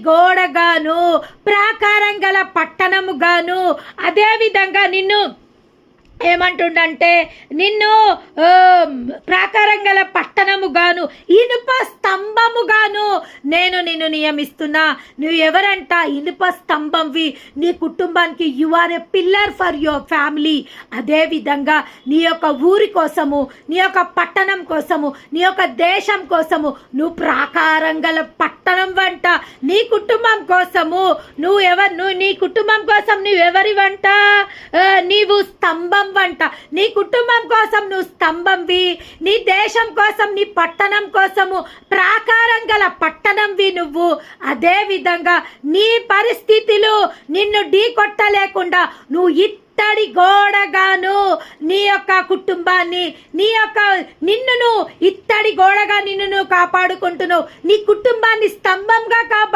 గోడగాను, ప్రాకారం గల పట్టణముగాను, అదేవిధంగా నిన్ను ఏమంటుండంటే నిన్ను ప్రాకారం గల పట్టణముగాను, ఇనుప స్తంభముగాను నేను నిన్ను నియమిస్తున్నా. నువ్వు ఎవరంట? ఇనుప స్తంభంవి. నీ కుటుంబానికి you are a pillar for your family. అదేవిధంగా నీ యొక్క ఊరి కోసము, నీ యొక్క పట్టణం కోసము, నీ యొక్క దేశం కోసము నువ్వు ప్రాకారం గల పట్టణం వంట. నీ కుటుంబం కోసము నువ్వు నీ కుటుంబం కోసం నువ్వెవరి వంట? నీవు స్తంభం వంట. నీ కుటుంబం కోసం నువ్వు స్తంభంవి, నీ దేశం కోసం, నీ పట్టణం కోసము ప్రాకారం గల పట్టణంవి నువ్వు. అదే విధంగా నీ పరిస్థితులు నిన్ను ఢీ కొట్టలేకుండా నువ్వు ఇత్తడి గోడగాను నీ యొక్క కుటుంబాన్ని, నిన్ను ఇత్తడి గోడగా నిన్ను కాపాడుకుంటున్నావు. నీ కుటుంబాన్ని స్తంభంగా కాపాడు.